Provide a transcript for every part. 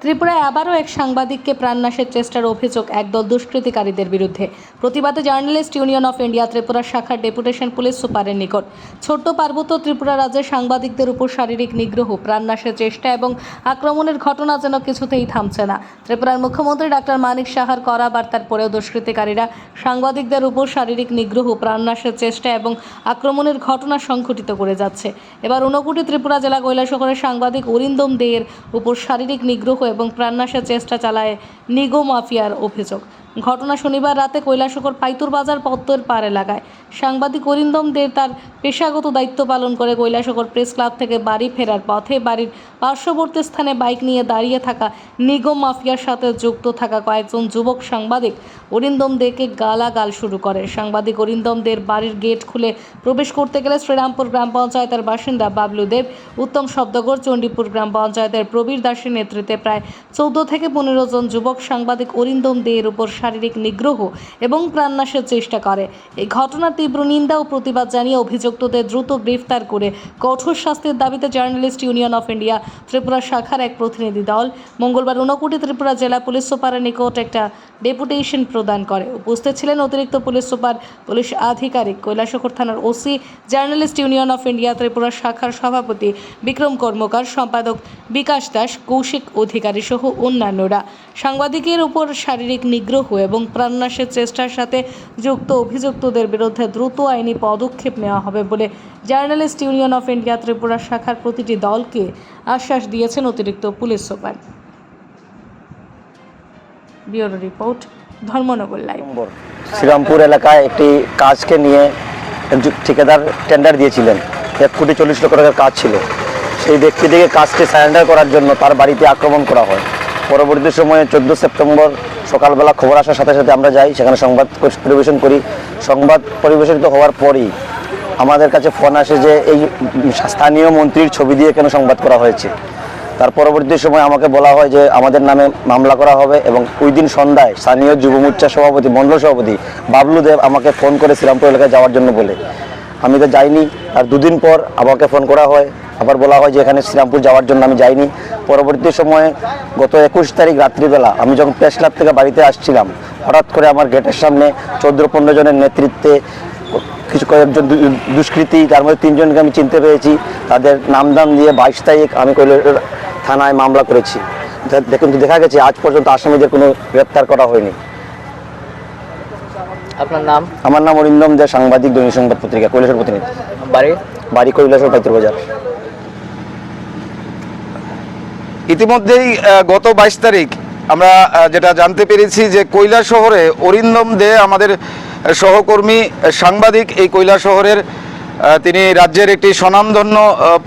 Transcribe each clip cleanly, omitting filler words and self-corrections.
ত্রিপুরায় আবারও এক সাংবাদিককে প্রাণনাশের চেষ্টার অভিযোগ একদল দুষ্কৃতিকারীদের বিরুদ্ধে। প্রতিবাদে journalist union of India Tripura শাখার ডেপুটেশন পুলিশ সুপারের নিকট। ছোট্ট পার্বত্য ত্রিপুরা রাজ্যে সাংবাদিকদের উপর শারীরিক নিগ্রহ, প্রাণনাশের চেষ্টা এবং আক্রমণের ঘটনা যেন কিছুতেই থামছে না। ত্রিপুরার মুখ্যমন্ত্রী ডাক্তার মানিক সাহার কড়া বার্তার পরেও দুষ্কৃতিকারীরা সাংবাদিকদের উপর শারীরিক নিগ্রহ, প্রাণনাশের চেষ্টা এবং আক্রমণের ঘটনা সংঘটিত করে যাচ্ছে। এবার ঊনকোটি ত্রিপুরা জেলা কৈলাসহরের সাংবাদিক অরিন্দম দেয়ের উপর শারীরিক নিগ্রহ এবং প্রাণনাশের চেষ্টা চালায় নিগো মাফিয়ার অভিযোগ। ঘটনা শনিবার রাতে কৈলাসহর পাইতুর বাজার পদ্মের পাড় এলাকায়। সাংবাদিক অরিন্দম দে তার পেশাগত দায়িত্ব পালন করে কৈলাসহর প্রেস ক্লাব থেকে বাড়ি ফেরার পথে বাড়ির পার্শ্ববর্তী স্থানে বাইক নিয়ে দাঁড়িয়ে থাকা নিগো মাফিয়ার সাথে যুক্ত থাকা কয়েকজন যুবক সাংবাদিক অরিন্দম দেকে গালাগাল শুরু করে। সাংবাদিক অরিন্দম দের বাড়ির গেট খুলে প্রবেশ করতে গেলে শ্রীরামপুর গ্রাম পঞ্চায়েতের বাসিন্দা বাবলু দেব, উত্তম শব্দগর, চণ্ডীপুর গ্রাম পঞ্চায়েতের প্রবীর দাসের নেতৃত্বে প্রায় 14 থেকে 15 জন যুবক সাংবাদিক অরিন্দম দেয়ের উপর শারীরিক নিগ্রহ এবং প্রাণনাশের চেষ্টা করে। এই ঘটনার তীব্র নিন্দা ও প্রতিবাদ জানিয়ে অভিযুক্তদের দ্রুত গ্রেফতার করে কঠোর শাস্তির দাবিতে journalist union of India Tripura শাখার এক প্রতিনিধি দল মঙ্গলবার ঊনকোটি ত্রিপুরা জেলা পুলিশ সুপারের নিকট একটা ডেপুটেশন প্রদান করে। উপস্থিত ছিলেন অতিরিক্ত পুলিশ সুপার, পুলিশ আধিকারিক, কৈলাসহর থানার OC, journalist union of India Tripura শাখার সভাপতি বিক্রম কর্মকার, সম্পাদক বিকাশ দাস, কৌশিক অধিকারী সহ অন্যান্যরা। সাংবাদিকের উপর শারীরিক নিগ্রহ এবং প্রাণনাশের চেষ্টার সাথে যুক্ত অভিযুক্তদের বিরুদ্ধে দ্রুত আইনি পদক্ষেপ নেওয়া হবে বলে journalist union of India Tripura শাখার প্রতিটি দলকে আশ্বাস দিয়েছেন অতিরিক্ত police super. Bureau report, Dharmanagar live. Srirampur এলাকায় একটি কাজকে নিয়ে একজন ঠিকাদার টেন্ডার দিয়েছিলেন। 1,40,00,000 টাকার কাজ ছিল। সেই ব্যক্তিটিকে কাজটি সারেন্ডার করার জন্য তার বাড়িতে আক্রমণ করা হয়। পরবর্তী সময়ে 14 সেপ্টেম্বর সকালবেলা খবর আসার সাথে সাথে আমরা যাই, সেখানে সংবাদ পরিবেশন করি। সংবাদ পরিবেশিত হওয়ার পরই আমাদের কাছে ফোন আসে যে এই স্থানীয় মন্ত্রীর ছবি দিয়ে কেন সংবাদ করা হয়েছে। তার পরবর্তী সময় আমাকে বলা হয় যে আমাদের নামে মামলা করা হবে এবং ওই দিন সন্ধ্যায় স্থানীয় যুব মোর্চার সভাপতি, মণ্ডল সভাপতি বাবলু দেব আমাকে ফোন করে শ্রীরামপুর এলাকায় যাওয়ার জন্য বলে। আমি তো যাইনি। আর দুদিন পর আমাকে ফোন করা হয়, আবার বলা হয় যে এখানে শ্রীরামপুর যাওয়ার জন্য আমি যাইনি। পরবর্তী সময়ে গত 21 তারিখ রাত্রিবেলা আমি যখন প্রেস ক্লাব থেকে বাড়িতে আসছিলাম, হঠাৎ করে আমার গেটের সামনে 14-15 জনের নেতৃত্বে কিছু কয়েকজন দুষ্কৃতী, তার মধ্যে 3 জনকে আমি চিনতে পেরেছি। তাদের নামদাম দিয়ে 22 তারিখ আমি কৈলাসহর থানায় মামলা করেছি। কিন্তু দেখা গেছে আজ পর্যন্ত আসামিদের কোনো গ্রেপ্তার করা হয়নি। আপনার নাম? আমার নাম অরিন্দম দে, সাংবাদিক, দৈনিক সংবাদ পত্রিকা, কৈলাসহর প্রতিনিধি। বাড়ি কৈলাসহর পাইতুর বাজার। ইতিমধ্যেই গত 22 তারিখ আমরা যেটা জানতে পেরেছি যে কৈলাসহরে অরিন্দম দে আমাদের সহকর্মী সাংবাদিক, এই কৈলাসহরের তিনি রাজ্যের একটি স্বনামধন্য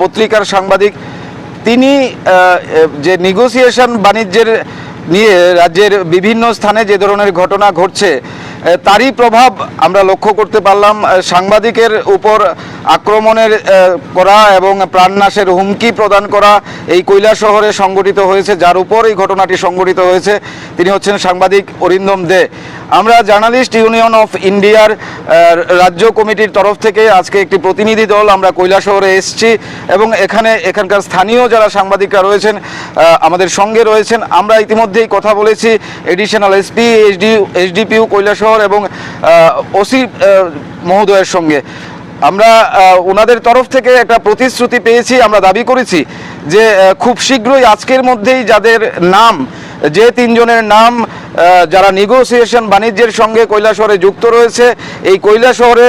পত্রিকার সাংবাদিক। তিনি যে নেগোসিয়েশন বাণিজ্যের নিয়ে রাজ্যের বিভিন্ন স্থানে যে ধরনের ঘটনা ঘটছে তারই প্রভাব আমরা লক্ষ্য করতে পারলাম। সাংবাদিকের উপর আক্রমণের করা এবং প্রাণনাশের হুমকি প্রদান করা এই কৈলাসহরে সংঘটিত হয়েছে। যার উপর এই ঘটনাটি সংঘটিত হয়েছে তিনি হচ্ছেন সাংবাদিক অরিন্দম দে। আমরা জার্নালিস্ট ইউনিয়ন অফ ইন্ডিয়ার রাজ্য কমিটির তরফ থেকে আজকে একটি প্রতিনিধি দল আমরা কৈলাসহরে এসেছি এবং এখানকার স্থানীয় যারা সাংবাদিকরা রয়েছেন আমাদের সঙ্গে রয়েছেন। আমরা ইতিমধ্যেই কথা বলেছি এডিশনাল এসপি, এসডিপিও কৈলাসহর এবং ওসি মহোদয়ের সঙ্গে। আমরা ওনাদের তরফ থেকে একটা প্রতিশ্রুতি পেয়েছি। আমরা দাবি করেছি যে খুব শীঘ্রই আজকের মধ্যেই যাদের নাম, যে 3 জনের নাম যারা নেগোসিয়েশন বাণিজ্যের সঙ্গে কৈলাসহরে যুক্ত রয়েছে, এই কৈলাসহরে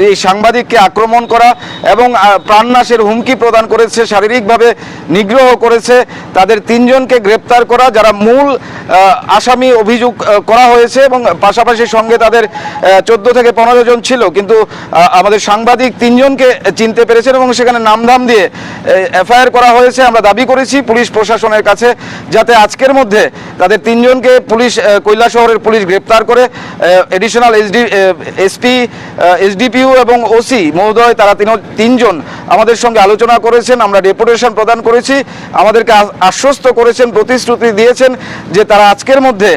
এই সাংবাদিককে আক্রমণ করা এবং প্রাণনাশের হুমকি প্রদান করেছে, শারীরিকভাবে নিগ্রহ করেছে, তাদের 3 জনকে গ্রেপ্তার করা, যারা মূল আসামি অভিযোগ করা হয়েছে এবং পাশাপাশি সঙ্গে তাদের 14 থেকে 15 জন ছিল। কিন্তু আমাদের সাংবাদিক 3 জনকে চিনতে পেরেছেন এবং সেখানে নামধাম দিয়ে এফআইআর করা হয়েছে। আমরা দাবি করেছি পুলিশ প্রশাসনের কাছে যাতে আজকের মধ্যে তাদের 3 জনকে পুলিশ, কৈলাসহরের পুলিশ গ্রেপ্তার করে। এডিশনাল এসপি, এসডিপিও এবং ওসি মহোদয় তারা 3 জন আমাদের সঙ্গে আলোচনা করেছেন। আমরা ডেপুটেশন প্রদান করেছি, আমাদেরকে আশ্বস্ত করেছেন, প্রতিশ্রুতি দিয়েছেন যে তারা আজকের মধ্যে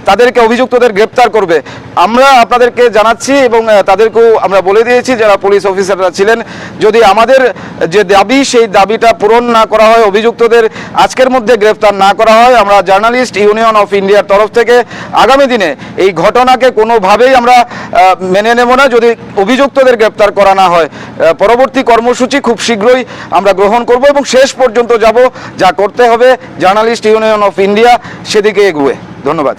তাদেরকে অভিযুক্তদের গ্রেপ্তার করবে। আমরা আপনাদেরকে জানাচ্ছি এবং তাদেরকেও আমরা বলে দিয়েছি যারা পুলিশ অফিসাররা ছিলেন, যদি আমাদের যে দাবি সেই দাবিটা পূরণ না করা হয়, অভিযুক্তদের আজকের মধ্যে গ্রেপ্তার না করা হয়, আমরা জার্নালিস্ট ইউনিয়ন অফ ইন্ডিয়ার তরফ থেকে আগামী দিনে এই ঘটনাকে কোনোভাবেই আমরা মেনে নেব না। যদি অভিযুক্তদের গ্রেপ্তার করা না হয়, পরবর্তী কর্মসূচি খুব শীঘ্রই আমরা গ্রহণ করব এবং শেষ পর্যন্ত যাব, যা করতে হবে জার্নালিস্ট ইউনিয়ন অফ ইন্ডিয়া সেদিকে এগোবে। ধন্যবাদ।